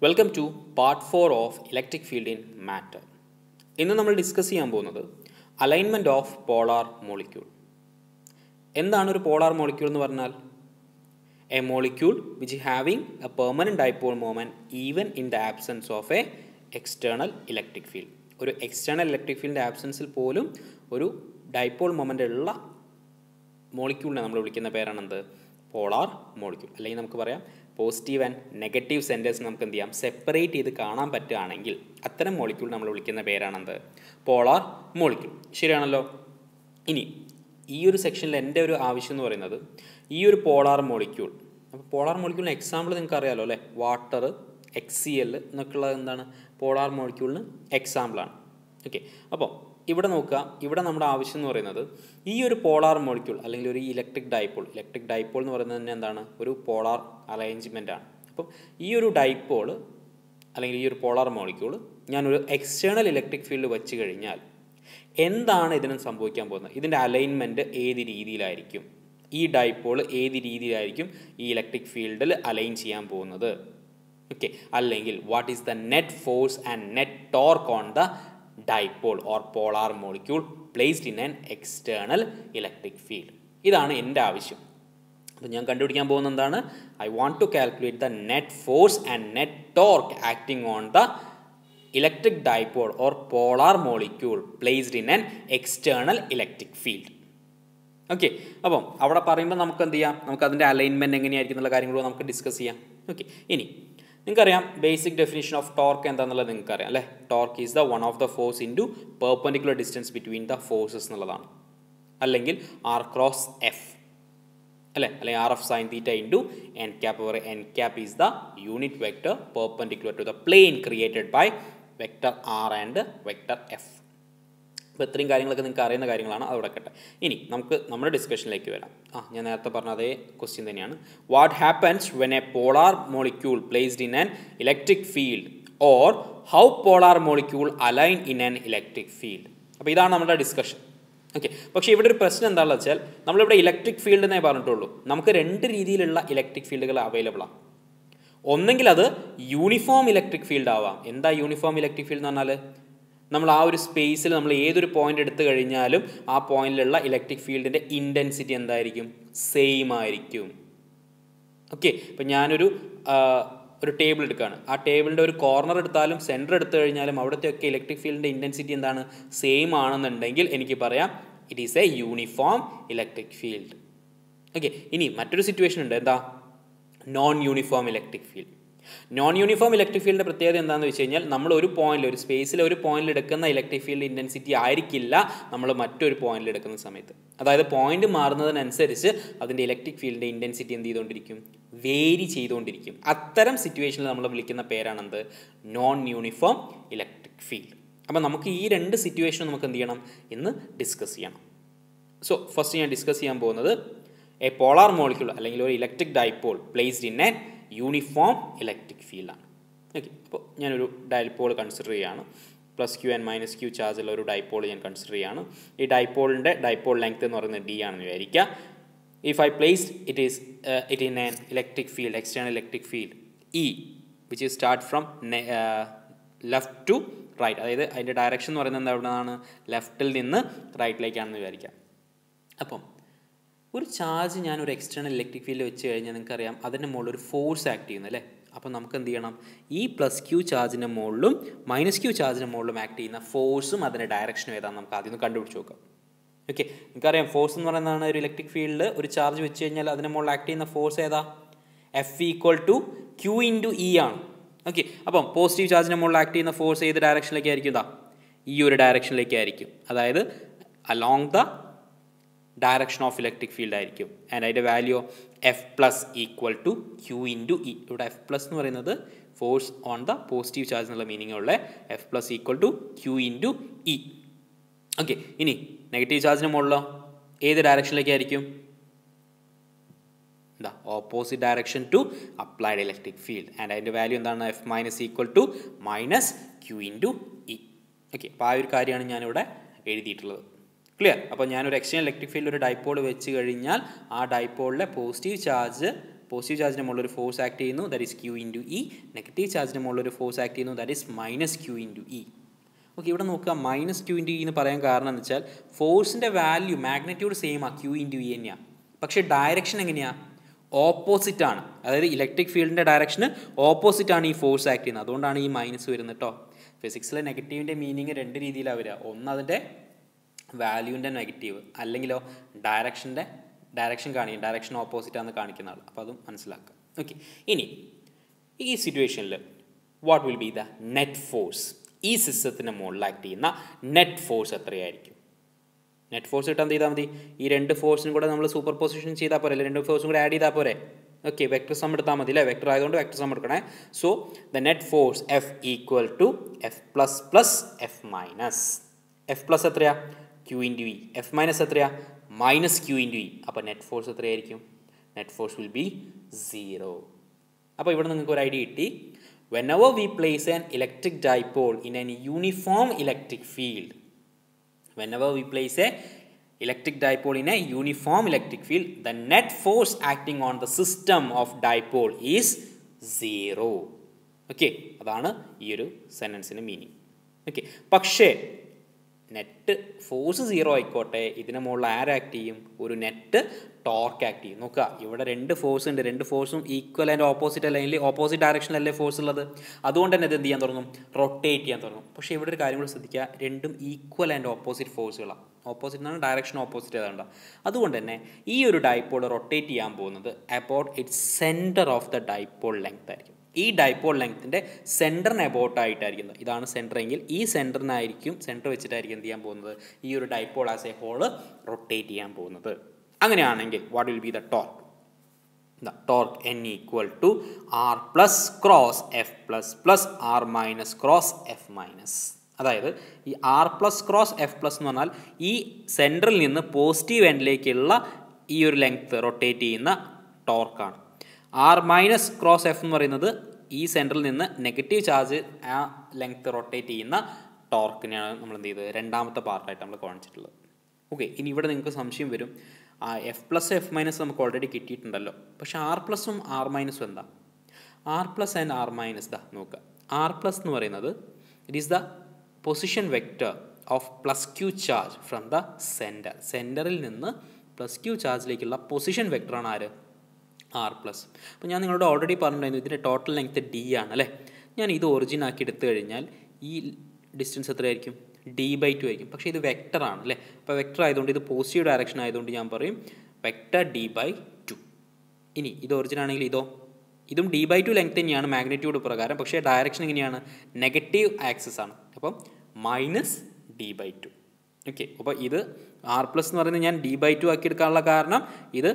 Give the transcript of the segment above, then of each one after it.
Welcome to part 4 of electric field in matter. ഇന്ന് നമ്മൾ discuss ചെയ്യാൻ പോകുന്നത് അലൈൻമെൻറ്റ് ഓഫ് പോളാർ മോളിക്യൂൾ. എന്താണ് ഒരു പോളാർ മോളിക്യൂൾ എന്ന് പറഞ്ഞാൽ? A molecule which having A permanent dipole moment even in the absence of A external electric field. ഒരു external electric ഫീൽഡിൻ്റെ ആബ്സെൻസിൽ പോലും ഒരു ഡൈപോൾ മൊമെൻ്റ് ഉള്ള മോളിക്യൂളിനെ നമ്മൾ വിളിക്കുന്ന പേരാണെന്ത്? Polar molecule. അല്ലെങ്കിൽ നമുക്ക് പറയാം പോസിറ്റീവ് ആൻഡ് നെഗറ്റീവ് സെൻറ്റേഴ്സ് നമുക്ക് എന്ത് ചെയ്യാം, സെപ്പറേറ്റ് ചെയ്ത് കാണാൻ പറ്റുകയാണെങ്കിൽ അത്തരം മോളിക്യൂൾ നമ്മൾ വിളിക്കുന്ന പേരാണെന്ത്? Polar molecule. ശരിയാണല്ലോ. ഇനി ഈ ഒരു സെക്ഷനിൽ എൻ്റെ ഒരു ആവശ്യം എന്ന് പറയുന്നത് ഈ ഒരു പോളാർ മോളിക്യൂൾ. അപ്പോൾ പോളാർ മോളിക്യൂളിന് എക്സാമ്പിൾ നിങ്ങൾക്ക് അറിയാമല്ലോ അല്ലേ? വാട്ടർ, HCl എന്നൊക്കെയുള്ളത് എന്താണ്? പോളാർ മോളിക്യൂളിന് എക്സാമ്പിളാണ്. ഓക്കെ, അപ്പോൾ ഇവിടെ നോക്കുക. ഇവിടെ നമ്മുടെ ആവശ്യം എന്ന് പറയുന്നത് ഈ ഒരു പോളാർ മോളിക്യൂൾ അല്ലെങ്കിൽ ഒരു ഇലക്ട്രിക് ഡൈപോൾ എന്ന് പറയുന്നത് തന്നെ എന്താണ്? ഒരു പോളാർ അറേഞ്ച്മെൻ്റ് ആണ്. അപ്പം ഈ ഒരു ഡൈപോൾ അല്ലെങ്കിൽ ഈ ഒരു പോളാർ മോളിക്യൂൾ ഞാനൊരു എക്സ്റ്റേണൽ ഇലക്ട്രിക് ഫീൽഡ് വെച്ച് കഴിഞ്ഞാൽ എന്താണ് ഇതിന് സംഭവിക്കാൻ പോകുന്നത്? ഇതിൻ്റെ അലൈൻമെൻറ്റ് ഏത് രീതിയിലായിരിക്കും? ഈ ഡൈപോൾ ഏത് രീതിയിലായിരിക്കും ഈ ഇലക്ട്രിക് ഫീൽഡിൽ അലൈൻ ചെയ്യാൻ പോകുന്നത്? ഓക്കെ, അല്ലെങ്കിൽ what is the net force and net torque on the dipole or polar molecule placed in an external electric field. ഇതാണ് എൻ്റെ ആവശ്യം. അപ്പോൾ ഞാൻ കണ്ടുപിടിക്കാൻ പോകുന്നത് എന്താണ്? I want to calculate the net force and net torque acting on the electric dipole or polar molecule placed in an external electric field. Okay, അപ്പം അവിടെ പറയുമ്പോൾ നമുക്ക് എന്ത് ചെയ്യാം? നമുക്ക് അതിൻ്റെ അലൈൻമെൻറ്റ് എങ്ങനെയായിരിക്കും എന്നുള്ള കാര്യങ്ങളോ നമുക്ക് ഡിസ്കസ് ചെയ്യാം. ഓക്കെ, ഇനി നിങ്ങൾക്കറിയാം ബേസിക് ഡെഫിനിഷൻ ഓഫ് ടോർക്ക് എന്താണെന്നുള്ളത് നിങ്ങൾക്കറിയാം അല്ലേ? Torque is the one of the force in to perpendicular distance between the forces എന്നുള്ളതാണ്. അല്ലെങ്കിൽ R ക്രോസ് എഫ് അല്ലേ? അല്ലെങ്കിൽ R of sin theta into n cap, where n cap is the unit vector perpendicular to the plane created by vector R and vector F. അപ്പോൾ ഇത്രയും കാര്യങ്ങളൊക്കെ നിങ്ങൾക്ക് അറിയുന്ന കാര്യങ്ങളാണ്. അത് കിടക്കട്ടെ. ഇനി നമുക്ക് നമ്മുടെ ഡിസ്കഷനിലേക്ക് വരാം. ഞാൻ നേരത്തെ പറഞ്ഞ അതേ ക്വസ്റ്റ്യൻ തന്നെയാണ്. What happens when a polar molecule placed in an electric field or how polar molecule align in an electric field? അപ്പോൾ ഇതാണ് നമ്മുടെ ഡിസ്കഷൻ. ഓക്കെ, പക്ഷേ ഇവിടെ ഒരു പ്രശ്നം എന്താണെന്ന് വെച്ചാൽ നമ്മളിവിടെ ഇലക്ട്രിക് ഫീൽഡ് എന്നേ പറഞ്ഞിട്ടുള്ളൂ. നമുക്ക് രണ്ട് രീതിയിലുള്ള ഇലക്ട്രിക് ഫീൽഡുകൾ അവൈലബിൾ ആണ്. ഒന്നെങ്കിൽ അത് യൂണിഫോം ഇലക്ട്രിക് ഫീൽഡ് ആവാം. എന്താ യൂണിഫോം ഇലക്ട്രിക് ഫീൽഡ് എന്ന് പറഞ്ഞാൽ? നമ്മൾ ആ ഒരു സ്പേസിൽ നമ്മൾ ഏതൊരു പോയിന്റ് എടുത്തു കഴിഞ്ഞാലും ആ പോയിന്റിലുള്ള ഇലക്ട്രിക് ഫീൽഡിൻ്റെ ഇൻറ്റൻസിറ്റി എന്തായിരിക്കും? സെയിം ആയിരിക്കും. ഓക്കെ, ഇപ്പം ഞാനൊരു ടേബിൾ എടുക്കുകയാണ്. ആ ടേബിളിൻ്റെ ഒരു കോർണർ എടുത്താലും സെൻറ്റർ എടുത്തു കഴിഞ്ഞാലും അവിടുത്തെയൊക്കെ ഇലക്ട്രിക് ഫീൽഡിൻ്റെ ഇൻറ്റൻസിറ്റി എന്താണ്? സെയിം ആണെന്നുണ്ടെങ്കിൽ എനിക്ക് പറയാം it is a uniform electric field. Okay, ഇനി മറ്റൊരു സിറ്റുവേഷൻ ഉണ്ട്. എന്താ? Non uniform electric field. Non uniform electric ഫീൽഡിൻ്റെ പ്രത്യേകത എന്താണെന്ന് വെച്ച് കഴിഞ്ഞാൽ നമ്മൾ ഒരു പോയിന്റിൽ, ഒരു സ്പേസിൽ ഒരു പോയിന്റിൽ എടുക്കുന്ന ഇലക്ട്രിക് ഫീൽഡ് ഇൻറ്റൻസിറ്റി ആയിരിക്കില്ല നമ്മൾ മറ്റൊരു പോയിന്റിൽ എടുക്കുന്ന സമയത്ത്. അതായത് പോയിന്റ് മാറുന്നതിനനുസരിച്ച് അതിൻ്റെ ഇലക്ട്രിക് ഫീൽഡിൻ്റെ ഇൻറ്റൻസിറ്റി എന്ത് ചെയ്തുകൊണ്ടിരിക്കും? വേരി ചെയ്തുകൊണ്ടിരിക്കും. അത്തരം സിറ്റുവേഷനിൽ നമ്മൾ വിളിക്കുന്ന പേരാണെന്ത്? Non uniform electric field. അപ്പം നമുക്ക് ഈ രണ്ട് സിറ്റുവേഷനും നമുക്ക് എന്ത് ചെയ്യണം? ഇന്ന് ഡിസ്കസ് ചെയ്യണം. സോ ഫസ്റ്റ് ഞാൻ ഡിസ്കസ് ചെയ്യാൻ പോകുന്നത് എ പോളാർ മോളിക്യൂൾ അല്ലെങ്കിൽ ഒരു electric dipole placed in A uniform electric ഫീൽഡാണ്. ഓക്കെ, അപ്പോൾ ഞാനൊരു ഡൈപോൾ കൺസിഡർ ചെയ്യുകയാണ്. +q ആൻഡ് -q ചാർജുള്ള ഒരു ഡൈപോൾ ഞാൻ കൺസിഡർ ചെയ്യുകയാണ്. ഈ ഡൈപോളിൻ്റെ ഡൈപോൾ ലെങ്ത് എന്ന് പറയുന്നത് d ആണെന്ന് വിചാരിക്കുക. If I placed it in an electric field, external electric field E, which is start from left to right, അതായത് അതിൻ്റെ ഡയറക്ഷൻ എന്ന് പറയുന്നത് എവിടെയാണ്? ലെഫ്റ്റിൽ നിന്ന് റൈറ്റിലേക്കാണെന്ന് വിചാരിക്കാം. അപ്പം ഒരു ചാർജ് ഞാൻ ഒരു എക്സ്റ്റേണൽ ഇലക്ട്രിക് ഫീൽഡ് വെച്ച് കഴിഞ്ഞാൽ നിങ്ങൾക്കറിയാം അതിൻ്റെ മുകളിൽ ഒരു ഫോഴ്സ് ആക്ട് ചെയ്യുന്നു അല്ലേ? അപ്പോൾ നമുക്ക് എന്ത് ചെയ്യണം? ഈ +q ചാർജിൻ്റെ മുകളിലും -q ചാർജിൻ്റെ മുകളിലും ആക്ട് ചെയ്യുന്ന ഫോഴ്സും അതിൻ്റെ ഡയറക്ഷനും ഏതാണെന്ന് നമുക്ക് ആദ്യം ഒന്ന് കണ്ടുപിടിച്ച് നോക്കാം. ഓക്കെ, നിങ്ങൾക്കറിയാം ഫോഴ്സ് എന്ന് പറയുന്നതാണ് ഒരു ഇലക്ട്രിക് ഫീൽഡിൽ ഒരു ചാർജ് വെച്ച് കഴിഞ്ഞാൽ അതിൻ്റെ മുകളിൽ ആക്ട് ചെയ്യുന്ന ഫോഴ്സ് ഏതാ? F = q × E ആണ്. ഓക്കെ, അപ്പം പോസിറ്റീവ് ചാർജിൻ്റെ മുകളിൽ ആക്ട് ചെയ്യുന്ന ഫോഴ്സ് ഏത് ഡയറക്ഷനിലേക്കായിരിക്കും? ഇതാ ഈ ഒരു ഡയറക്ഷനിലേക്കായിരിക്കും. അതായത് along the direction of electric field ആയിരിക്കും. ആൻഡ് അതിൻ്റെ വാല്യൂ F+ = q × E. ഇവിടെ F+ എന്ന് പറയുന്നത് force on the positive charge എന്നുള്ള മീനിങ് ഉള്ള F+ = q × E. ഓക്കെ, ഇനി നെഗറ്റീവ് ചാർജിന് മുകളിലോ ഏത് ഡയറക്ഷനിലേക്കായിരിക്കും? എന്താ? Opposite direction to applied electric field. And അതിൻ്റെ വാല്യൂ എന്താണ്? F- = -q × E. ഓക്കെ, അപ്പോൾ ആ ഒരു കാര്യമാണ് ഞാനിവിടെ എഴുതിയിട്ടുള്ളത്. ക്ലിയർ? അപ്പോൾ ഞാനൊരു എക്സ്റ്റേണൽ ഇലക്ട്രിക് ഫീൽഡ് ഒരു ഡൈപോൾ വെച്ച് കഴിഞ്ഞാൽ ആ ഡൈപോളിലെ പോസിറ്റീവ് ചാർജ് പോസിറ്റീവ് ചാർജിൻ്റെ മുകളിൽ ഒരു ഫോഴ്സ് ആക്ട് ചെയ്യുന്നു, that is Q into E. Negative ചാർജിൻ്റെ മുകളിൽ ഒരു ഫോഴ്സ് ആക്ട് ചെയ്യുന്നു, that is minus Q into E. Okay, ഇവിടെ നോക്കുക, മൈനസ് ക്യൂ ഇൻറ്റു ഇ എന്ന് പറയാൻ കാരണം എന്ന് വെച്ചാൽ ഫോഴ്സിൻ്റെ വാല്യൂ മാഗ്നിറ്റ്യൂഡ് സെയിം ആ ക്യൂ ഇൻറ്റു ഇ തന്നെയാണ്, പക്ഷേ ഡയറക്ഷൻ എങ്ങനെയാണ്? ഓപ്പോസിറ്റ് ആണ്. അതായത് ഇലക്ട്രിക് ഫീൽഡിൻ്റെ ഡയറക്ഷന് ഓപ്പോസിറ്റ് ആണ് ഈ ഫോഴ്സ് ആക്ട് ചെയ്യുന്നത്. അതുകൊണ്ടാണ് ഈ മൈനസ് വരുന്നത് കേട്ടോ. ഫിസിക്സിലെ നെഗറ്റീവിൻ്റെ മീനിങ് രണ്ട് രീതിയിലാണ് വരിക. ഒന്ന് അതിൻ്റെ വാല്യൂവിൻ്റെ നെഗറ്റീവ്, അല്ലെങ്കിലോ ഡയറക്ഷൻ കാണിക്കും, ഡയറക്ഷൻ ഓപ്പോസിറ്റ് ആണെന്ന് കാണിക്കുന്ന ആൾ. അപ്പോൾ അതും മനസ്സിലാക്കുക. ഓക്കെ, ഇനി ഈ സിറ്റുവേഷനിൽ what will be the net force? ഈ സിസ്റ്റത്തിന് മുകളിൽ ആക്ട് ചെയ്യുന്ന നെറ്റ് ഫോഴ്സ് എത്രയായിരിക്കും? നെറ്റ് ഫോഴ്സ് കിട്ടാൻ എന്ത് ചെയ്താൽ മതി? ഈ രണ്ട് ഫോഴ്സിനും കൂടെ നമ്മൾ സൂപ്പർ പൊസിഷൻ ചെയ്താൽ പോരെ, അല്ലെങ്കിൽ രണ്ട് ഫോഴ്സും കൂടെ ആഡ് ചെയ്താൽ പോരെ? ഓക്കെ, വെക്ടർ സം എടുത്താൽ മതി അല്ലേ? വെക്ടർ ആയതുകൊണ്ട് വെക്ടർ സം എടുക്കണേ. So the net force F equal to F plus plus F minus. F plus എത്രയാ? Q into E. F minus എത്രയാ? Minus Q into E. അപ്പോൾ നെറ്റ് ഫോഴ്സ് എത്രയായിരിക്കും? Net force will be 0. അപ്പോൾ ഇവിടെ നിങ്ങൾക്ക് ഒരു idea കിട്ടി. Whenever we place an electric dipole in an uniform electric field, whenever we place a electric dipole in a uniform electric field, the net force acting on the system of dipole is 0. Okay, അതാണ് ഈ ഒരു സെൻറ്റൻസിൻ്റെ meaning. Okay, പക്ഷേ net force 0 ആയിക്കോട്ടെ, ഇതിന് മുകളിൽ ആര് act ചെയ്യും? ഒരു നെറ്റ് ടോർക്ക് ആക്ട് ചെയ്യും. നോക്കുക, ഇവിടെ രണ്ട് ഫോഴ്സ് ഉണ്ട്, രണ്ട് ഫോഴ്സും ഈക്വൽ ആൻഡ് ഓപ്പോസിറ്റ് അല്ലെങ്കിൽ ഓപ്പോസിറ്റ് ഡയറക്ഷനിലല്ലേ ഫോഴ്സ് ഉള്ളത്. അതുകൊണ്ട് തന്നെ ഇത് എന്ത് ചെയ്യാൻ തുടങ്ങും? റൊട്ടേറ്റ് ചെയ്യാൻ തുടങ്ങും. പക്ഷേ ഇവിടെ ഒരു കാര്യം കൂടി ശ്രദ്ധിക്കുക, രണ്ടും ഈക്വൽ ആൻഡ് ഓപ്പോസിറ്റ് ഫോഴ്സുകളാണ്. ഓപ്പോസിറ്റ് എന്നാണ് ഡയറക്ഷൻ ഓപ്പോസിറ്റ് ഏതാണ്ട്. അതുകൊണ്ട് തന്നെ ഈ ഒരു ഡൈപോൾ റൊട്ടേറ്റ് ചെയ്യാൻ പോകുന്നത് about it's centre of the dipole length ആയിരിക്കും. ഈ ഡൈപോൾ ലെങ്ത്തിൻ്റെ സെൻറ്ററിന് അബൌട്ടായിട്ടായിരിക്കുന്നത്. ഇതാണ് സെൻറ്റർ എങ്കിൽ ഈ സെൻറ്റർ വെച്ചിട്ടായിരിക്കും എന്ത് ചെയ്യാൻ പോകുന്നത്? ഈ ഒരു dipole as a whole rotate ചെയ്യാൻ പോകുന്നത്. അങ്ങനെയാണെങ്കിൽ what will be the torque? The torque N equal to R plus cross F plus plus R minus cross F minus. അതായത് ഈ R plus cross F plus എന്ന് പറഞ്ഞാൽ ഈ സെൻറ്ററിൽ നിന്ന് പോസിറ്റീവ് എൻഡിലേക്കുള്ള ഈ ഒരു ലെങ്ത്ത് റൊട്ടേറ്റ് ചെയ്യുന്ന ടോർക്കാണ്. ആർ മൈനസ് ക്രോസ് എഫ് എന്ന് പറയുന്നത് ഈ സെൻറ്ററിൽ നിന്ന് നെഗറ്റീവ് ചാർജ് ആ ലെങ്ത്ത് റൊട്ടേറ്റ് ചെയ്യുന്ന ടോർക്കിനെയാണ് നമ്മൾ എന്ത് ചെയ്തത്? രണ്ടാമത്തെ പാർട്ടായിട്ട് നമ്മൾ കാണിച്ചിട്ടുള്ളത്. ഓക്കെ, ഇനി ഇവിടെ നിങ്ങൾക്ക് സംശയം വരും, എഫ് പ്ലസ് എഫ് മൈനസ് നമുക്ക് ഓൾറെഡി കിട്ടിയിട്ടുണ്ടല്ലോ, പക്ഷേ ആർ പ്ലസും ആർ മൈനസും എന്താ? R plus and R minus ദാ നോക്കുക. ആർ പ്ലസ് എന്ന് പറയുന്നത് it is the position vector of plus Q charge from the centre. സെൻറ്ററിൽ നിന്ന് പ്ലസ് ക്യൂ ചാർജിലേക്കുള്ള പൊസിഷൻ വെക്ടറാണ് ആര്? R plus. അപ്പോൾ ഞാൻ നിങ്ങളോട് ഓൾറെഡി പറഞ്ഞിട്ടുണ്ടായിരുന്നു ഇതിൻ്റെ ടോട്ടൽ ലെങ്ത്ത് ഡി ആണ് അല്ലേ. ഞാൻ ഇത് ഒറിജിൻ ആക്കി എടുത്തു കഴിഞ്ഞാൽ ഈ ഡിസ്റ്റൻസ് എത്രയായിരിക്കും? d/2 ആയിരിക്കും. പക്ഷേ ഇത് വെക്ടറാണ് അല്ലേ. അപ്പോൾ വെക്ടർ ആയതുകൊണ്ട് ഇത് പോസിറ്റീവ് ഡയറക്ഷൻ ആയതുകൊണ്ട് ഞാൻ പറയും വെക്ടർ d/2. ഇനി ഇത് ഒറിജിൻ ആണെങ്കിൽ ഇതും d/2 ലെങ്ത് തന്നെയാണ് മാഗ്നിറ്റ്യൂഡ് പ്രകാരം, പക്ഷേ ഡയറക്ഷൻ എങ്ങനെയാണ്? നെഗറ്റീവ് ആക്സിസ് ആണ്. അപ്പം മൈനസ് d/2. ഓക്കെ, അപ്പോൾ ഇത് ആർ പ്ലസ് എന്ന് പറയുന്നത് ഞാൻ d/2 ആക്കി എടുക്കാനുള്ള കാരണം ഇത്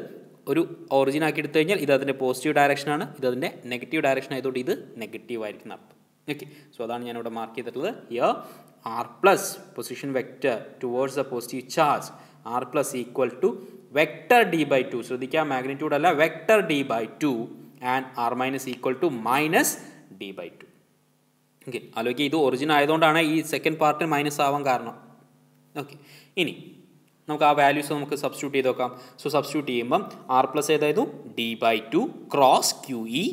ഒരു ഒറിജിൻ ആക്കി എടുത്തു കഴിഞ്ഞാൽ ഇത് അതിൻ്റെ പോസിറ്റീവ് ഡയറക്ഷനാണ്, ഇത് അതിൻ്റെ നെഗറ്റീവ് ഡയറക്ഷൻ ആയതുകൊണ്ട് ഇത് നെഗറ്റീവ് ആയിരിക്കും അർത്ഥം. ഓക്കെ, സോ അതാണ് ഞാനിവിടെ മാർക്ക് ചെയ്തിട്ടുള്ളത്. Here R plus position vector towards the positive charge R plus equal to vector d/2. ശ്രദ്ധിക്കുക, മാഗ്നിറ്റ്യൂഡ് അല്ല, vector d/2 and R minus equal to minus d/2. Okay, ആലോചിക്കുക, ഇത് ഒറിജിൻ ആയതുകൊണ്ടാണ് ഈ സെക്കൻഡ് പാർട്ട് മൈനസ് ആവാൻ കാരണം. Okay, ഇനി നമുക്ക് ആ വാല്യൂസ് നമുക്ക് സബ്സ്റ്റിറ്റ്യൂട്ട് ചെയ്ത് നോക്കാം. സോ സബ്സ്റ്റിറ്റ്യൂട്ട് ചെയ്യുമ്പം ആർ പ്ലസ് ഏതായിരുന്നു? d/2 cross Q E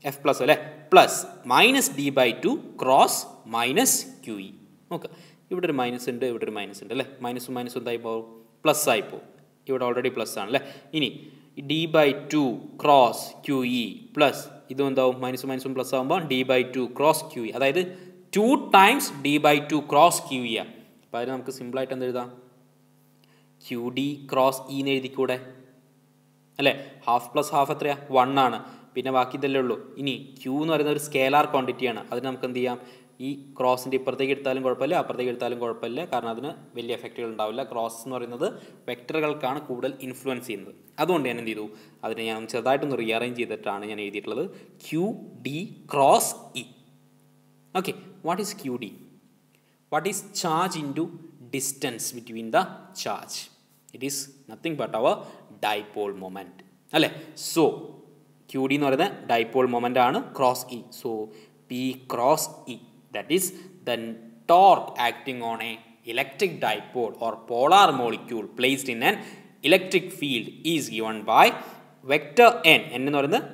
F plus അല്ലേ, plus minus d/2 cross minus Q E. നോക്കുക, ഇവിടെ ഒരു മൈനസ് ഉണ്ട്, ഇവിടെ ഒരു മൈനസ് ഉണ്ട് അല്ലേ. മൈനസും മൈനസും എന്തായി പോകും? പ്ലസ് ആയി പോകും. ഇവിടെ ഓൾറെഡി പ്ലസ് ആണല്ലേ. ഇനി d/2 cross Q E plus ഇതും എന്താവും? മൈനസും മൈനസും പ്ലസ് ആകുമ്പോൾ d/2 ക്രോസ് ക്യൂ ഇ, അതായത് 2 times d/2 cross Q E ആണ്. അപ്പോൾ അതിന് നമുക്ക് സിമ്പിളായിട്ട് എന്ത് എഴുതാം? ക്യൂ ഡി ക്രോസ് ഇ എന്ന് എഴുതിക്കൂടെ അല്ലേ. ഹാഫ് പ്ലസ് ഹാഫ് എത്രയാ? 1 ആണ്. പിന്നെ ബാക്കി ഇതല്ലേ ഉള്ളൂ. ഇനി ക്യൂ എന്ന് പറയുന്ന ഒരു സ്കേലാർ ക്വാണ്ടിറ്റിയാണ്. അതിന് നമുക്ക് എന്ത് ചെയ്യാം? ഈ ക്രോസിൻ്റെ ഇപ്പുറത്തേക്ക് എടുത്താലും കുഴപ്പമില്ല, അപ്പുറത്തേക്ക് എടുത്താലും കുഴപ്പമില്ല, കാരണം അതിന് വലിയ എഫക്റ്റുകൾ ഉണ്ടാവില്ല. ക്രോസ് എന്ന് പറയുന്നത് വെക്ടറുകൾക്കാണ് കൂടുതൽ ഇൻഫ്ലുവൻസ് ചെയ്യുന്നത്. അതുകൊണ്ട് ഞാൻ എന്ത് ചെയ്തു? അതിനെ ഞാൻ ചെറുതായിട്ടൊന്ന് റീഅറേഞ്ച് ചെയ്തിട്ടാണ് ഞാൻ എഴുതിയിട്ടുള്ളത് Q D cross E. Okay, what is Q D? What is charge into distance between the charge? It is nothing but our dipole moment അല്ലേ. സോ ക്യൂ ഡി എന്ന് പറയുന്നത് ഡൈപോൾ മൊമെൻ്റ് ആണ്, cross E. So P cross E, that is the torque acting on a electric dipole or polar molecule placed in an electric field is given by vector N എന്ന് പറയുന്നത്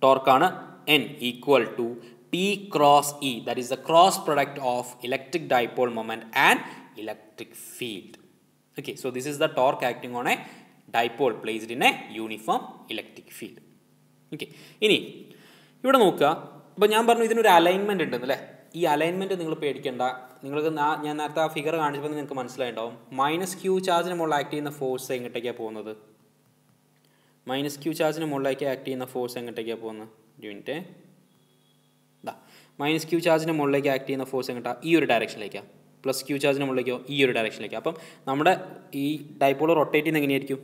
ടോർക്കാണ്, N equal to P cross E, that is the cross product of electric dipole moment and electric field. Okay, so this is the torque acting on a dipole placed in a uniform electric field. Okay, ഇനി ഇവിടെ നോക്കുക. ഇപ്പോൾ ഞാൻ പറഞ്ഞു ഇതിനൊരു alignment ഉണ്ടെന്നല്ലേ. ഈ alignment നിങ്ങൾ പേടിക്കേണ്ട. നിങ്ങൾക്ക് ഞാൻ നേരത്തെ ആ ഫിഗർ കാണിച്ചപ്പോൾ നിങ്ങൾക്ക് മനസ്സിലായിട്ടുണ്ടാവും. -q ചാർജിന് മുകളിൽ ആക്ട് ചെയ്യുന്ന ഫോഴ്സ് എങ്ങോട്ടേക്കാണ് പോകുന്നത്? -q ചാർജിന് മുകളിലേക്ക് ആക്ട് ചെയ്യുന്ന ഫോഴ്സ് എങ്ങോട്ടേക്കാണ് പോകുന്നത്? യൂണിറ്റ് -q ചാർജിന് മുകളിലേക്ക് ആക്ട് ചെയ്യുന്ന ഫോഴ്സ് എങ്ങോട്ടാണ്? ഈ ഒരു ഡയറക്ഷനിലേക്കാണ്. +q ചാർജിന് മുകളിലേക്കോ ഈ ഒരു ഡയറക്ഷനിലേക്ക്. അപ്പം നമ്മുടെ ഈ ഡൈപോൾ റൊട്ടേറ്റ് ചെയ്യുന്നത് എങ്ങനെയായിരിക്കും?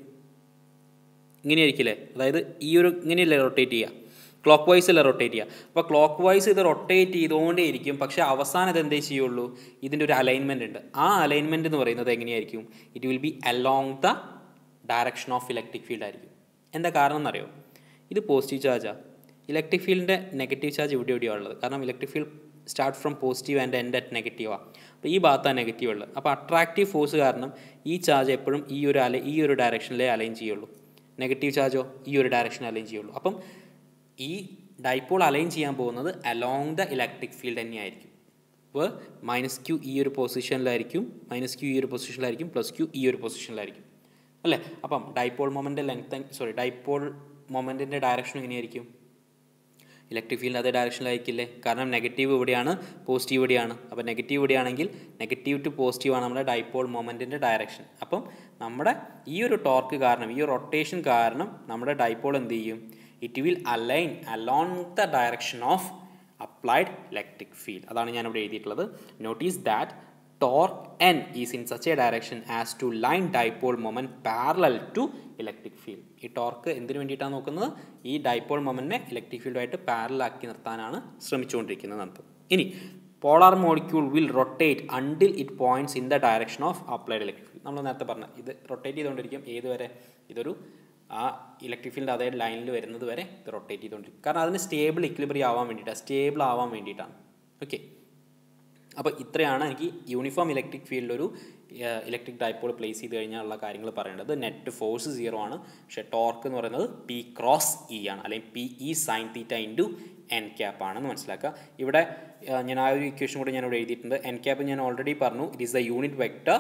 ഇങ്ങനെയായിരിക്കില്ലേ? അതായത് ഈ ഒരു ഇങ്ങനെയല്ലേ റൊട്ടേറ്റ് ചെയ്യുക, ക്ലോക്ക് വൈസ് അല്ലേ റൊട്ടേറ്റ് ചെയ്യുക. അപ്പോൾ ക്ലോക്ക് വൈസ് ഇത് റൊട്ടേറ്റ് ചെയ്തുകൊണ്ടേ ഇരിക്കും. പക്ഷേ അവസാനം ഇത് എന്തേ ചെയ്യുള്ളൂ? ഇതിൻ്റെ ഒരു അലൈൻമെൻറ്റ് ഉണ്ട്. ആ അലൈൻമെൻറ്റ് എന്ന് പറയുന്നത് എങ്ങനെയായിരിക്കും? It will be along the direction of electric field ആയിരിക്കും. എന്താ കാരണം എന്നറിയോ? ഇത് പോസിറ്റീവ് ചാർജാണ്. ഇലക്ട്രിക് ഫീൽഡിൻ്റെ നെഗറ്റീവ് ചാർജ് എവിടെയാണ് ഉള്ളത്? കാരണം electric field start from positive and end at നെഗറ്റീവാണ്. അപ്പോൾ ഈ ഭാഗത്താണ് നെഗറ്റീവ് ഉള്ളത്. അപ്പോൾ അട്രാക്റ്റീവ് ഫോഴ്സ് കാരണം ഈ ചാർജ് എപ്പോഴും ഈ ഒരു ഡയറക്ഷനിലേ അലൈൻ ചെയ്യുള്ളൂ. നെഗറ്റീവ് ചാർജോ ഈ ഒരു ഡയറക്ഷനിൽ അലൈൻ ചെയ്യുള്ളൂ. അപ്പം ഈ ഡൈപോൾ അലൈൻ ചെയ്യാൻ പോകുന്നത് അലോങ് ദ ഇലക്ട്രിക് ഫീൽഡ് തന്നെയായിരിക്കും. അപ്പോൾ -q ഈ ഒരു പൊസിഷനിലായിരിക്കും, -q ഈ ഒരു പൊസിഷനിലായിരിക്കും, +q ഈ ഒരു പൊസിഷനിലായിരിക്കും അല്ലേ. അപ്പം ഡൈപോൾ ഡൈപോൾ മൊമെൻറ്റിൻ്റെ ഡയറക്ഷൻ എങ്ങനെയായിരിക്കും? ഇലക്ട്രിക് ഫീൽഡ് അതേ ഡയറക്ഷനിലായിരിക്കില്ലേ? കാരണം നെഗറ്റീവ് ഇവിടെയാണ്, പോസിറ്റീവ് ഇവിടെയാണ്. അപ്പോൾ നെഗറ്റീവ് ഇവിടെയാണെങ്കിൽ നെഗറ്റീവ് ടു പോസിറ്റീവ് ആണ് നമ്മുടെ ഡൈപോൾ മൊമെൻറ്റിൻ്റെ ഡയറക്ഷൻ. അപ്പം നമ്മുടെ ഈ ഒരു ടോർക്ക് കാരണം, ഈ ഒരു റൊട്ടേഷൻ കാരണം നമ്മുടെ ഡൈപോൾ എന്ത് ചെയ്യും? It will align along the direction of applied electric field. അതാണ് ഞാനിവിടെ എഴുതിയിട്ടുള്ളത്. Notice that torque n is in such a direction as to line dipole moment parallel to electric field. ഈ ടോർക്ക് എന്തിനു വേണ്ടിയിട്ടാണ് നോക്കുന്നത്? ഈ ഡൈപോൾ മൊമെൻറ്റിനെ ഇലക്ട്രിക് ഫീൽഡുമായിട്ട് പാരലൽ ആക്കി നിർത്താനാണ് ശ്രമിച്ചുകൊണ്ടിരിക്കുന്നത് അർത്ഥം. ഇനി polar molecule will rotate until it points in the direction of applied electric field. നമ്മൾ നേരത്തെ പറഞ്ഞ ഇത് റൊട്ടേറ്റ് ചെയ്തുകൊണ്ടിരിക്കും. ഏതുവരെ? ഇതൊരു ആ ഇലക്ട്രിക് ഫീൽഡ് അതേ ലൈനിൽ വരുന്നത് വരെ ഇത് റൊട്ടേറ്റ് ചെയ്തുകൊണ്ടിരിക്കും. കാരണം അതിന് സ്റ്റേബിൾ ഇക്വിലിബ്രിയം ആവാൻ വേണ്ടിയിട്ടാണ്, സ്റ്റേബിൾ ആവാൻ വേണ്ടിയിട്ടാണ്. ഓക്കെ, അപ്പോൾ ഇത്രയാണ് എനിക്ക് യൂണിഫോം ഇലക്ട്രിക് ഫീൽഡിൽ ഒരു ഇലക്ട്രിക് ഡൈപോൾ പ്ലേസ് ചെയ്ത് കഴിഞ്ഞാലുള്ള കാര്യങ്ങൾ പറയേണ്ടത്. നെറ്റ് ഫോഴ്സ് 0 ആണ്. പക്ഷേ ടോർക്ക് എന്ന് പറയുന്നത് P ക്രോസ് E ആണ്, അല്ലെങ്കിൽ PE sin θ into n cap ആണെന്ന് മനസ്സിലാക്കുക. ഇവിടെ ഞാൻ ആ ഒരു ഇക്വേഷൻ കൂടെ ഞാൻ ഇവിടെ എഴുതിയിട്ടുണ്ട്. n ക്യാപ്പ് ഞാൻ ഓൾറെഡി പറഞ്ഞു. It is the unit vector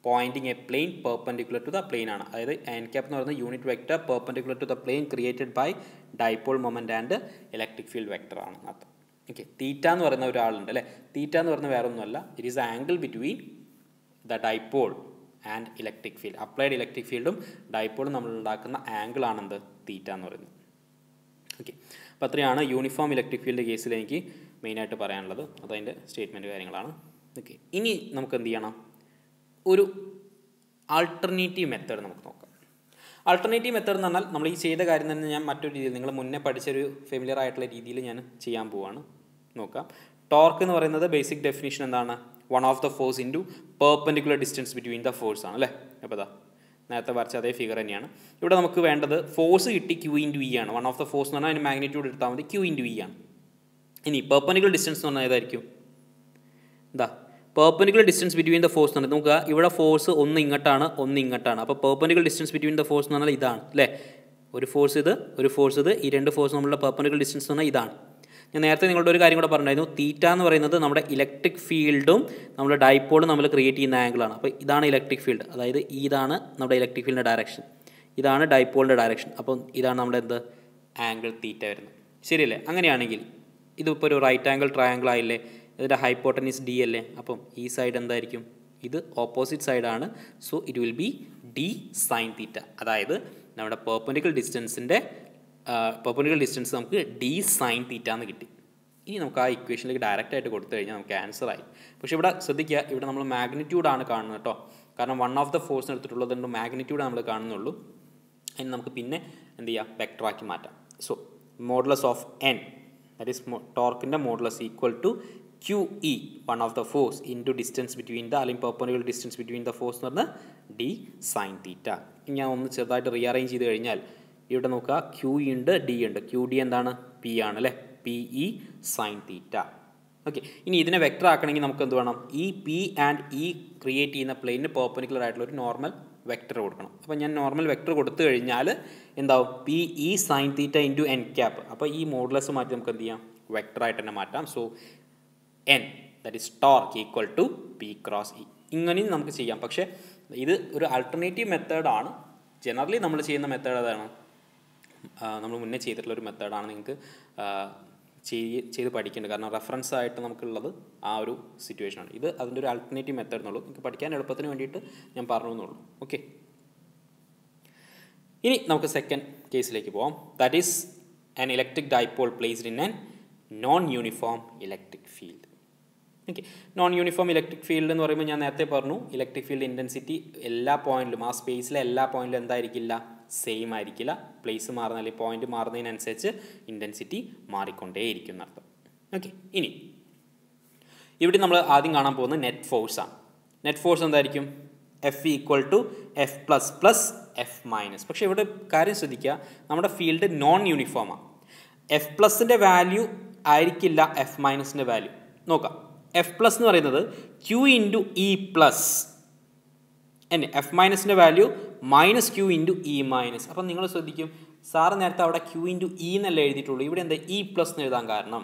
pointing a plane perpendicular to the plane ആണ്. അതായത് n ക്യാപ്പ് എന്ന് പറയുന്നത് unit vector perpendicular to the plane created by dipole moment and electric field vector ആണ് അർത്ഥം. Okay, തീറ്റ എന്ന് പറയുന്ന ഒരാളുണ്ട് അല്ലേ. തീറ്റ എന്ന് പറയുന്നത് വേറെ ഒന്നുമല്ല, it is angle between the dipole and electric field. Applied electric ഫീൽഡും ഡൈപോളും നമ്മൾ ഉണ്ടാക്കുന്ന ആംഗിളാണെന്ത്? തീറ്റ എന്ന് പറയുന്നത്. ഓക്കെ, അപ്പോൾ അത്രയാണ് യൂണിഫോം ഇലക്ട്രിക് ഫീൽഡ് കേസിൽ എനിക്ക് മെയിനായിട്ട് പറയാനുള്ളത്. അതതിൻ്റെ സ്റ്റേറ്റ്മെൻറ്റ് കാര്യങ്ങളാണ്. ഓക്കെ, ഇനി നമുക്ക് എന്ത് ചെയ്യണം? ഒരു ആൾട്ടർനേറ്റീവ് മെത്തേഡ് നമുക്ക് നോക്കാം. ആൾട്ടർനേറ്റീവ് മെത്തേഡ് എന്ന് പറഞ്ഞാൽ നമ്മൾ ഈ ചെയ്ത കാര്യം തന്നെ ഞാൻ മറ്റൊരു രീതിയിൽ, നിങ്ങൾ മുന്നേ പഠിച്ചൊരു ഫെമിലിയർ ആയിട്ടുള്ള രീതിയിൽ ഞാൻ ചെയ്യാൻ പോവാണ്. നോക്കാം. ടോർക്ക് എന്ന് പറയുന്നത് ബേസിക് ഡെഫിനിഷൻ എന്താണ്? One of the force into perpendicular distance between the force ആണ് അല്ലേ. അപ്പോൾ അതാ നേരത്തെ വരച്ച അതേ ഫിഗർ തന്നെയാണ്. ഇവിടെ നമുക്ക് വേണ്ടത് ഫോഴ്സ് കിട്ടി Q ഇൻറ്റു E ആണ്. വൺ ഓഫ് ദ ഫോഴ്സ് എന്ന് പറഞ്ഞാൽ അതിന് മാഗ്നിറ്റ്യൂഡ് എടുത്താൽ മതി, Q ഇൻറ്റു E ആണ്. ഇനി പെർപെൻഡിക്കുലർ ഡിസ്റ്റൻസ് എന്ന് പറഞ്ഞാൽ ഏതായിരിക്കും? എന്താ perpendicular distance between the force എന്ന് പറഞ്ഞാൽ നോക്കുക, ഇവിടെ ഫോഴ്സ് ഒന്ന് ഇങ്ങോട്ടാണ്, ഒന്ന് ഇങ്ങോട്ടാണ്. അപ്പോൾ perpendicular distance between the force എന്ന് പറഞ്ഞാൽ ഇതാണ് അല്ലേ. ഒരു ഫോഴ്സ് ഇത്, ഒരു ഫോഴ്സ് ഇത്, ഈ രണ്ട് ഫോഴ്സ് നമ്മളുടെ പെർപെൻഡിക്കുലർ ഡിസ്റ്റൻസ് എന്ന് പറഞ്ഞാൽ ഇതാണ്. ഞാൻ നേരത്തെ നിങ്ങളുടെ ഒരു കാര്യം കൂടെ പറഞ്ഞിട്ടുണ്ടായിരുന്നു. തീറ്റ എന്ന് പറയുന്നത് നമ്മുടെ ഇലക്ട്രിക് ഫീൽഡും നമ്മുടെ ഡൈപോളും നമ്മൾ ക്രിയേറ്റ് ചെയ്യുന്ന ആംഗിളാണ്. അപ്പോൾ ഇതാണ് ഇലക്ട്രിക് ഫീൽഡ്, അതായത് ഇതാണ് നമ്മുടെ ഇലക്ട്രിക് ഫീൽഡിൻ്റെ ഡയറക്ഷൻ, ഇതാണ് ഡൈപോളിൻ്റെ ഡയറക്ഷൻ. അപ്പം ഇതാണ് നമ്മുടെ എന്ത്? ആംഗിൾ തീറ്റ വരുന്നത്. ശരിയല്ലേ? അങ്ങനെയാണെങ്കിൽ ഇതിപ്പോൾ ഒരു റൈറ്റ് ആംഗിൾ ട്രയാംഗിൾ ആയില്ലേ, ഇതിൻ്റെ ഹൈപ്പോട്ടനീസ് D അല്ലേ. അപ്പം ഈ സൈഡ് എന്തായിരിക്കും? ഇത് ഓപ്പോസിറ്റ് സൈഡാണ്. So it will be D sin തീറ്റ. അതായത് നമ്മുടെ പെർപെൻഡിക്കുലർ ഡിസ്റ്റൻസ് നമുക്ക് D sin തീറ്റ എന്ന് കിട്ടി. ഇനി നമുക്ക് ആ ഇക്വേഷനിലേക്ക് ഡയറക്റ്റ് ആയിട്ട് കൊടുത്തു കഴിഞ്ഞാൽ നമുക്ക് ആൻസർ ആയി. പക്ഷേ ഇവിടെ ശ്രദ്ധിക്കുക, ഇവിടെ നമ്മൾ മാഗ്നിറ്റ്യൂഡാണ് കാണുന്നത് കേട്ടോ. കാരണം വൺ ഓഫ് ദ ഫോഴ്സ് എടുത്തിട്ടുള്ളതുകൊണ്ട് മാഗ്നിറ്റ്യൂഡ് നമ്മൾ കാണുന്നുള്ളൂ. അതിന് നമുക്ക് പിന്നെ എന്ത് ചെയ്യാം? വെക്ടറാക്കി മാറ്റാം. So modulus of n, that is ടോർക്കിൻ്റെ modulus equal to QE, one of the force into distance between the, അല്ലെങ്കിൽ perpendicular distance between the force എന്ന് പറഞ്ഞാൽ D sin തീറ്റ. ഞാൻ ഒന്ന് ചെറുതായിട്ട് റീഅറേഞ്ച് ചെയ്ത് കഴിഞ്ഞാൽ ഇവിടെ നോക്കുക, Q ഉണ്ട്, D ഉണ്ട്. QD എന്താണ്? P ആണ് അല്ലേ. PE sin തീറ്റ. ഓക്കെ, ഇനി ഇതിനെ വെക്ടർ ആക്കണമെങ്കിൽ നമുക്ക് എന്ത് വേണം? ഈ P ആൻഡ് E ക്രിയേറ്റ് ചെയ്യുന്ന പ്ലെയിനിന് പെർപെൻഡിക്കുലർ ആയിട്ടുള്ള ഒരു നോർമൽ വെക്ടർ കൊടുക്കണം. അപ്പോൾ ഞാൻ നോർമൽ വെക്ടർ കൊടുത്തു കഴിഞ്ഞാൽ എന്താവും P E sine theta into N cap. അപ്പോൾ ഈ മോഡുലസ് മാറ്റി നമുക്ക് എന്ത് ചെയ്യാം, വെക്ടറായിട്ട് തന്നെ മാറ്റാം. So N that is torque equal to P cross E. ഇങ്ങനെയും നമുക്ക് ചെയ്യാം. പക്ഷേ ഇത് ഒരു ആൾട്ടർനേറ്റീവ് മെത്തേഡാണ്. ജനറലി നമ്മൾ ചെയ്യുന്ന മെത്തേഡ് അതാണ്, നമ്മൾ മുന്നേ ചെയ്തിട്ടുള്ളൊരു മെത്തേഡാണ്. നിങ്ങൾക്ക് ചെയ്ത് പഠിക്കേണ്ടത്. കാരണം റെഫറൻസ് ആയിട്ട് നമുക്കുള്ളത് ആ ഒരു സിറ്റുവേഷനാണ്. ഇത് അതിൻ്റെ ഒരു ആൾട്ടർനേറ്റീവ് മെത്തേഡ് എന്നുള്ളൂ. നിങ്ങൾക്ക് പഠിക്കാൻ എളുപ്പത്തിന് വേണ്ടിയിട്ട് ഞാൻ പറഞ്ഞു എന്നുള്ളൂ. ഓക്കെ, ഇനി നമുക്ക് സെക്കൻഡ് കേസിലേക്ക് പോകാം. That is an electric dipole placed in an non uniform electric field. Okay, non uniform electric field എന്ന് പറയുമ്പോൾ ഞാൻ നേരത്തെ പറഞ്ഞു ഇലക്ട്രിക് ഫീൽഡ് ഇൻറ്റൻസിറ്റി എല്ലാ പോയിന്റിലും, ആ സ്പേസിലെ എല്ലാ പോയിന്റിലും എന്തായിരിക്കില്ല, സെയിം ആയിരിക്കില്ല. പ്ലേസ് മാറുന്ന അല്ലെങ്കിൽ പോയിന്റ് മാറുന്നതിനനുസരിച്ച് ഇൻറ്റൻസിറ്റി മാറിക്കൊണ്ടേയിരിക്കും എന്നർത്ഥം. ഓക്കെ, ഇനി ഇവിടെ നമ്മൾ ആദ്യം കാണാൻ പോകുന്നത് നെറ്റ് ഫോഴ്സാണ്. നെറ്റ് ഫോഴ്സ് എന്തായിരിക്കും, F equal to F plus plus F minus. പക്ഷേ ഇവിടെ കാര്യം ശ്രദ്ധിക്കുക, നമ്മുടെ ഫീൽഡ് നോൺ യൂണിഫോമാണ്. എഫ് പ്ലസിൻ്റെ വാല്യൂ ആയിരിക്കില്ല എഫ് മൈനസിൻ്റെ വാല്യൂ. നോക്കാം, എഫ് പ്ലസ് എന്ന് പറയുന്നത് Q into E plus, F മൈനസിൻ്റെ value minus Q into E minus. അപ്പം നിങ്ങൾ ശ്രദ്ധിക്കും, സാറ് നേരത്തെ അവിടെ ക്യൂ ഇൻറ്റു ഇ എന്നല്ല എഴുതിയിട്ടുള്ളൂ, ഇവിടെ എന്താ ഇ പ്ലസ് എന്ന് എഴുതാൻ കാരണം?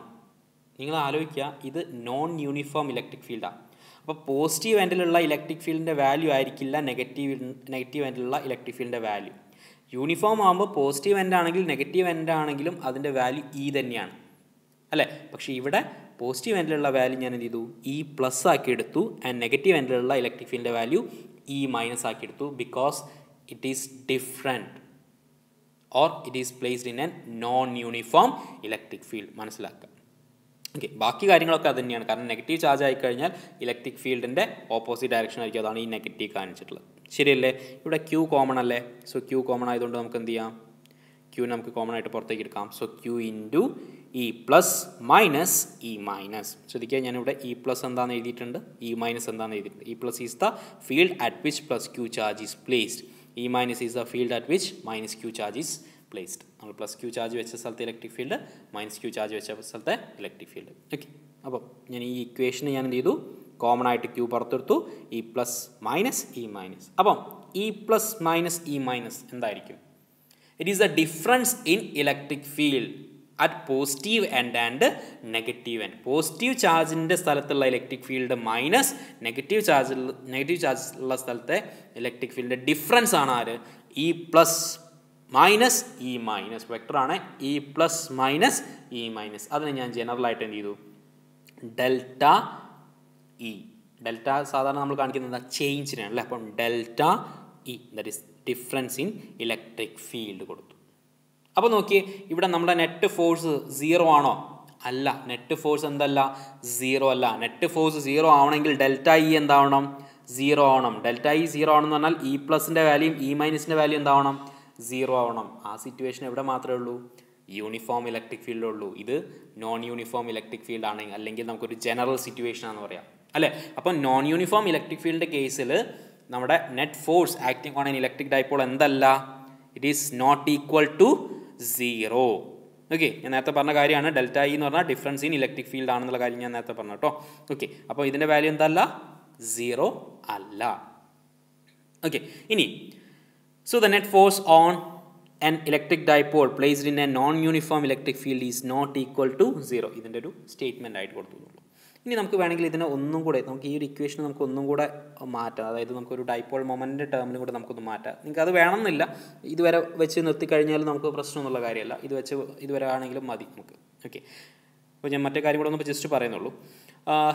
നിങ്ങൾ ആലോചിക്കുക, ഇത് നോൺ യൂണിഫോം ഇലക്ട്രിക് ഫീൽഡാണ്. അപ്പോൾ പോസിറ്റീവ് എൻഡിലുള്ള ഇലക്ട്രിക് ഫീൽഡിൻ്റെ വാല്യൂ ആയിരിക്കില്ല നെഗറ്റീവ് എൻഡിലുള്ള ഇലക്ട്രിക് ഫീൽഡിൻ്റെ വാല്യൂ. യൂണിഫോം ആകുമ്പോൾ പോസിറ്റീവ് എൻഡ് ആണെങ്കിലും നെഗറ്റീവ് എൻഡ് ആണെങ്കിലും അതിൻ്റെ വാല്യൂ ഇ തന്നെയാണ് അല്ലേ. പക്ഷേ ഇവിടെ പോസിറ്റീവ് എൻഡിലുള്ള വാല്യൂ ഞാൻ എന്ത് ചെയ്തു, ഇ പ്ലസ് ആക്കി എടുത്തു. ആൻഡ് നെഗറ്റീവ് എൻഡിലുള്ള ഇലക്ട്രിക് ഫീൽഡിൻ്റെ വാല്യൂ ഇ മൈനസ് ആക്കി എടുത്തു. Because it is different or it is placed in an non uniform electric field. മനസ്സിലാക്കുക. ഓക്കെ, ബാക്കി കാര്യങ്ങളൊക്കെ അത് തന്നെയാണ്. കാരണം നെഗറ്റീവ് ചാർജ് ആയിക്കഴിഞ്ഞാൽ ഇലക്ട്രിക് ഫീൽഡിൻ്റെ ഓപ്പോസിറ്റ് ഡയറക്ഷൻ ആയിരിക്കും. അതാണ് ഈ നെഗറ്റീവ് കാണിച്ചിട്ടുള്ളത്. ശരിയല്ലേ? ഇവിടെ ക്യൂ കോമൺ അല്ലേ? സോ ക്യൂ കോമൺ ആയതുകൊണ്ട് നമുക്ക് എന്ത് ചെയ്യാം, ക്യൂ നമുക്ക് കോമൺ ആയിട്ട് പുറത്തേക്ക് എടുക്കാം. So Q into E plus minus E minus. ശ്രദ്ധിക്കുക, ഞാനിവിടെ ഇ പ്ലസ് എന്താണെന്ന് എഴുതിയിട്ടുണ്ട്, ഇ മൈനസ് എന്താണെന്ന് എഴുതിയിട്ടുണ്ട്. E plus is the field at which plus Q charge is placed. E minus is the field at which minus Q charge is placed. നമ്മൾ plus Q charge വെച്ച സ്ഥലത്തെ electric field, minus Q charge വെച്ച സ്ഥലത്തെ electric field. Okay, അപ്പം ഞാൻ ഈ ഇക്വേഷന് ഞാൻ എന്ത് ചെയ്തു, കോമൺ ആയിട്ട് ക്യൂ പുറത്തെടുത്തു, E plus minus E minus. അപ്പം E plus minus E minus എന്തായിരിക്കും? It is the difference in electric field at positive end and negative end. Positive ചാർജിൻ്റെ സ്ഥലത്തുള്ള electric field minus negative charge ഉള്ള സ്ഥലത്തെ electric ഫീൽഡിൻ്റെ difference ആണ് ആര്, E plus minus E minus. വെക്ടറാണ് E plus minus E minus. അതിനെ ഞാൻ ജനറലായിട്ട് എന്ത് ചെയ്തു, ഡെൽറ്റ ഇ. ഡെൽറ്റ സാധാരണ നമ്മൾ കാണിക്കുന്നത് ചേഞ്ചിനാണ് അല്ലേ. അപ്പം delta E that is difference in electric field കൊടുത്തു. അപ്പോൾ നോക്കിയേ, ഇവിടെ നമ്മുടെ നെറ്റ് ഫോഴ്സ് 0 ആണോ? അല്ല. നെറ്റ് ഫോഴ്സ് എന്തല്ല, 0 അല്ല. നെറ്റ് ഫോഴ്സ് 0 ആവണമെങ്കിൽ ഡെൽറ്റ ഇ എന്താവണം, 0 ആവണം. ഡെൽറ്റ ഇ 0 ആവണമെന്ന് പറഞ്ഞാൽ ഇ പ്ലസിൻ്റെ വാല്യൂയും ഇ മൈനസിൻ്റെ വാല്യൂ എന്താവണം, 0 ആവണം. ആ സിറ്റുവേഷൻ എവിടെ മാത്രമേ ഉള്ളൂ, യൂണിഫോം ഇലക്ട്രിക് ഫീൽഡേ ഉള്ളൂ. ഇത് നോൺ യൂണിഫോം ഇലക്ട്രിക് ഫീൽഡ് ആണെങ്കിൽ, അല്ലെങ്കിൽ നമുക്കൊരു ജനറൽ സിറ്റുവേഷൻ ആണെന്ന് പറയാം അല്ലേ. അപ്പം നോൺ യൂണിഫോം ഇലക്ട്രിക് ഫീൽഡിൻ്റെ കേസിൽ നമ്മുടെ net force acting on an electric dipole എന്തല്ല, it is not equal to 0. Okay, ഞാൻ നേരത്തെ പറഞ്ഞ കാര്യമാണ്. ഡെൽറ്റ ഇ എന്ന് പറഞ്ഞാൽ ഡിഫറൻസ് ഇൻ ഇലക്ട്രിക് ഫീൽഡ് ആണെന്നുള്ള കാര്യം ഞാൻ നേരത്തെ പറഞ്ഞു കേട്ടോ. ഓക്കെ, അപ്പോൾ ഇതിൻ്റെ വാല്യൂ എന്തല്ല, 0 അല്ല. ഓക്കെ, ഇനി so the net force on an electric dipole placed in a non-uniform electric field is not equal to 0. ഇതിൻ്റെ ഒരു സ്റ്റേറ്റ്മെൻ്റ് ആയിട്ട് കൊടുത്തുള്ളൂ. ഇനി നമുക്ക് വേണമെങ്കിൽ ഇതിനെ ഒന്നും കൂടെ, നമുക്ക് ഈ ഒരു ഇക്വേഷൻ നമുക്ക് ഒന്നും കൂടെ മാറ്റാം. അതായത് നമുക്കൊരു ഡൈപോൾ മൊമെൻ്റ് ടേമിലും കൂടെ നമുക്കൊന്ന് മാറ്റാം. നിങ്ങൾക്ക് അത് വേണമെന്നില്ല, ഇതുവരെ വെച്ച് നിർത്തിക്കഴിഞ്ഞാൽ നമുക്ക് പ്രശ്നമൊന്നുള്ള കാര്യമല്ല. ഇതുവരെ ആണെങ്കിലും മതി നമുക്ക്. ഓക്കെ, അപ്പോൾ ഞാൻ മറ്റേ കാര്യം കൂടെ ഒന്ന് ജസ്റ്റ് പറയുന്നുള്ളൂ.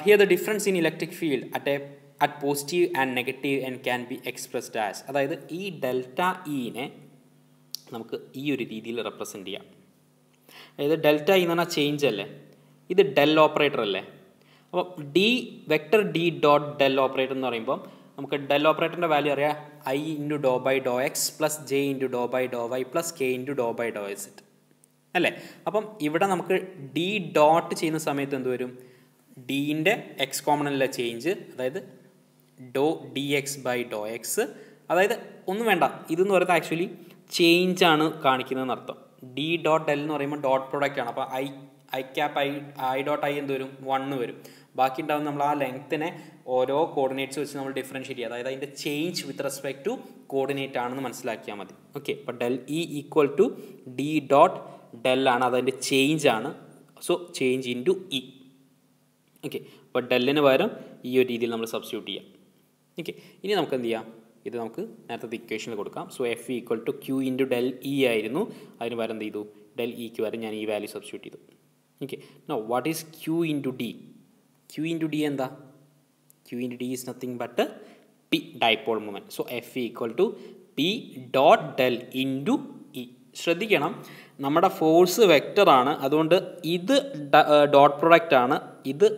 Here the difference in electric field at positive and negative and can be expressed as. അതായത് ഈ ഡെൽറ്റ ഇനെ നമുക്ക് ഈ ഒരു രീതിയിൽ റെപ്രസെൻറ്റ് ചെയ്യാം. അതായത് ഡെൽറ്റ ഇ എന്ന് പറഞ്ഞാൽ ചേഞ്ച് അല്ലേ, ഇത് ഡെൽ ഓപ്പറേറ്റർ അല്ലേ. അപ്പോൾ vector D dot del operator എന്ന് പറയുമ്പോൾ നമുക്ക് ഡെൽ ഓപ്പറേറ്ററിൻ്റെ വാല്യൂ അറിയാം, I into do by Dr X plus J into do by do Y plus K into do by do S അല്ലേ. അപ്പം ഇവിടെ നമുക്ക് ഡി ഡോട്ട് ചെയ്യുന്ന സമയത്ത് എന്ത് വരും, ഡീൻ്റെ എക്സ് കോമ്പണൻറ്റിലെ ചേഞ്ച്, അതായത് doh D X by Dr X. അതായത് ഒന്നും വേണ്ട, ഇതെന്ന് പറയുന്നത് ആക്ച്വലി ചേഞ്ച് ആണ് കാണിക്കുന്നതെന്ന് അർത്ഥം. ഡി ഡോട്ട് ഡെൽ എന്ന് പറയുമ്പോൾ ഡോട്ട് പ്രോഡക്റ്റ് ആണ്. അപ്പോൾ I cap I dot I എന്ത് വരും, 1 വരും. ബാക്കി ഉണ്ടാകുന്ന നമ്മൾ ആ ലെങ്ത്തിനെ ഓരോ കോർഡിനേറ്റ്സ് വെച്ച് നമ്മൾ ഡിഫറൻഷ്യേറ്റ് ചെയ്യുക, അതായത് അതിൻ്റെ change with respect to coordinate ആണെന്ന് മനസ്സിലാക്കിയാൽ മതി. ഓക്കെ, അപ്പോൾ del E equal to D dot del ആണ്, അതതിൻ്റെ ചേഞ്ച് ആണ്. So change into E. Okay, അപ്പോൾ ഡെല്ലിന് പകരം ഈ ഒരു രീതിയിൽ നമ്മൾ സബ്സ്റ്റിറ്റ്യൂട്ട് ചെയ്യാം. ഓക്കെ, ഇനി നമുക്ക് എന്ത് ചെയ്യാം, ഇത് നമുക്ക് നേരത്തെ ഇക്വേഷനിൽ കൊടുക്കാം. So F equal to Q into del E ആയിരുന്നു, അതിന് പകരം എന്ത് ചെയ്തു, ഡെൽ ഇക്ക് പകരം ഞാൻ ഈ വാല്യൂ സബ്സ്റ്റിറ്റ്യൂട്ട് ചെയ്തു. Okay, no what is Q into D? Q into D എന്താ? Q into D is nothing but P, dipole moment. So F equal to P dot del into E. ശ്രദ്ധിക്കണം, നമ്മുടെ force വെക്റ്ററാണ്, അതുകൊണ്ട് ഇത് dot product ആണ്, ഇത്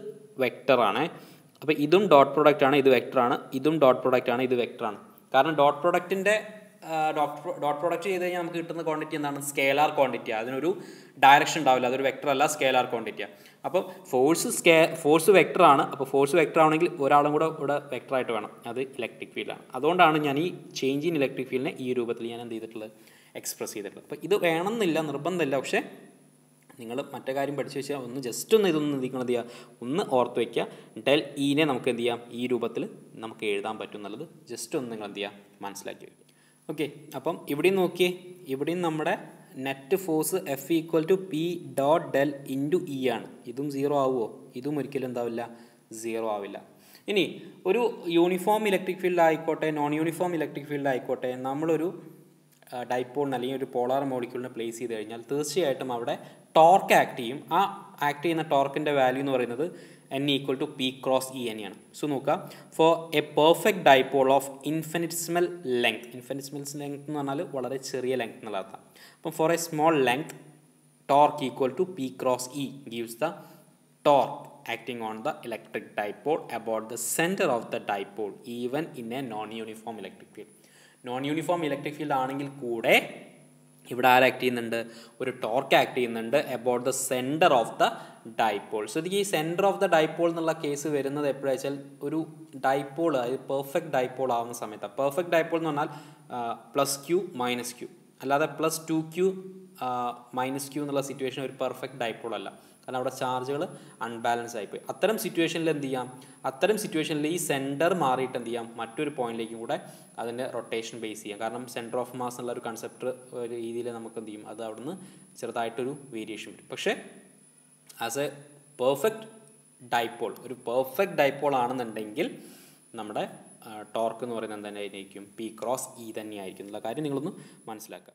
വെക്റ്ററാണ്. അപ്പോൾ ഇതും ഡോട്ട് പ്രൊഡക്റ്റ് ആണ്, ഇത് വെക്റ്ററാണ്, ഇതും ഡോട്ട് പ്രൊഡക്റ്റ് ആണ്, ഇത് വെക്റ്ററാണ്. കാരണം ഡോട്ട് പ്രൊഡക്റ്റിൻ്റെ ഡോട്ട് പ്രൊഡക്റ്റ് ചെയ്ത് കഴിഞ്ഞാൽ നമുക്ക് കിട്ടുന്ന ക്വാണ്ടിറ്റി എന്താണ്? Scalar quantity. അതിനൊരു ഡയറക്ഷൻ ഉണ്ടാവില്ല, അതൊരു വെക്റ്റർ അല്ല, സ്കേലാർ ക്വാണ്ടിറ്റിയാണ്. അപ്പോൾ ഫോഴ്സ് വെക്റ്ററാണ്. അപ്പോൾ ഫോഴ്സ് വെക്റ്റർ ആണെങ്കിൽ ഒരാളും കൂടെ ഇവിടെ വെക്റ്ററായിട്ട് വേണം, അത് ഇലക്ട്രിക് ഫീൽഡാണ്. അതുകൊണ്ടാണ് ഞാൻ ഈ ചേഞ്ച് ഇൻ ഇലക്ട്രിക് ഫീൽഡിനെ ഈ രൂപത്തിൽ ഞാൻ എന്ത് ചെയ്തിട്ടുള്ളത്, എക്സ്പ്രസ് ചെയ്തിട്ടുള്ളത്. അപ്പോൾ ഇത് വേണമെന്നില്ല, നിർബന്ധമില്ല. പക്ഷേ നിങ്ങൾ മറ്റേ കാര്യം പഠിച്ചു വെച്ചാൽ ഒന്ന് ജസ്റ്റ് ഒന്ന് ഇതൊന്ന് നിങ്ങൾ എന്ത് ചെയ്യുക, ഒന്ന് ഓർത്ത് വയ്ക്കുക. ഡെൽ ഇനെ നമുക്ക് എന്ത് ചെയ്യാം, ഈ രൂപത്തിൽ നമുക്ക് എഴുതാൻ പറ്റും എന്നുള്ളത് ജസ്റ്റ് ഒന്ന് നിങ്ങൾ എന്ത് ചെയ്യുക, മനസ്സിലാക്കി വയ്ക്കുക. ഓക്കെ, അപ്പം ഇവിടെയും നോക്കിയേ, ഇവിടെയും നമ്മുടെ net force F equal to P dot del into E ആണ്. ഇതും സീറോ ആവുമോ? ഇതും ഒരിക്കലും എന്താവില്ല, സീറോ ആവില്ല. ഇനി ഒരു യൂണിഫോം ഇലക്ട്രിക് ഫീൽഡ് ആയിക്കോട്ടെ, നോൺ യൂണിഫോം ഇലക്ട്രിക് ഫീൽഡ് ആയിക്കോട്ടെ, നമ്മളൊരു ഡൈപോളിന് അല്ലെങ്കിൽ ഒരു പോളാർ മോളിക്യൂളിനെ പ്ലേസ് ചെയ്ത് കഴിഞ്ഞാൽ തീർച്ചയായിട്ടും അവിടെ ടോർക്ക് ആക്ട് ചെയ്യും. ആ ആക്ട് ചെയ്യുന്ന ടോർക്കിൻ്റെ വാല്യൂ എന്ന് പറയുന്നത് N equal to P cross E തന്നെയാണ്. സോ നോക്കുക, for a perfect dipole of infinitesimal length, infinitesimal length എന്ന് പറഞ്ഞാൽ വളരെ ചെറിയ ലെങ്ത് എന്നുള്ള അർത്ഥം. അപ്പം for a small length, torque equal to P cross E gives the torque acting on the electric dipole about the center of the dipole even in a non-uniform electric field. Non uniform electric field ആണെങ്കിൽ കൂടെ ഇവിടെ act ചെയ്യുന്നുണ്ട്, ഒരു torque act ചെയ്യുന്നുണ്ട് about the centre of the dipole. So ഈ centre of the dipole എന്നുള്ള case വരുന്നത് എപ്പോഴാണെന്ന് വെച്ചാൽ ഒരു ഡൈപോൾ, അതായത് പെർഫെക്റ്റ് ഡൈപോൾ ആവുന്ന സമയത്ത്. പെർഫെക്റ്റ് ഡൈപോൾ എന്ന് പറഞ്ഞാൽ പ്ലസ് ക്യൂ മൈനസ് ക്യൂ, അല്ലാതെ പ്ലസ് 2q മൈനസ് ക്യൂ എന്നുള്ള സിറ്റുവേഷൻ ഒരു പെർഫെക്റ്റ് ഡൈപോൾ അല്ല. കാരണം അവിടെ ചാർജുകൾ അൺബാലൻസ് ആയിപ്പോയി. അത്തരം സിറ്റുവേഷനിൽ എന്ത് ചെയ്യാം, അത്തരം സിറ്റുവേഷനിൽ ഈ സെൻറ്റർ മാറിയിട്ട് എന്ത് ചെയ്യാം, മറ്റൊരു പോയിന്റിലേക്കും കൂടെ അതിൻ്റെ റൊട്ടേഷൻ ബേസ് ചെയ്യാം. കാരണം സെൻറ്റർ ഓഫ് മാസ് എന്നുള്ള ഒരു കൺസെപ്റ്റ് ഒരു രീതിയിൽ നമുക്ക് എന്ത് ചെയ്യും, അത് അവിടുന്ന് ചെറുതായിട്ടൊരു വേരിയേഷൻ വരും. പക്ഷേ ആസ് എ പെർഫെക്റ്റ് ഡൈപോൾ, ഒരു പെർഫെക്റ്റ് ഡൈപോൾ ആണെന്നുണ്ടെങ്കിൽ നമ്മുടെ ടോർക്ക് എന്ന് പറയുന്നത് എന്തായിരിക്കും, പി ക്രോസ് ഇ തന്നെയായിരിക്കും എന്നുള്ള കാര്യം നിങ്ങളൊന്ന് മനസ്സിലാക്കുക.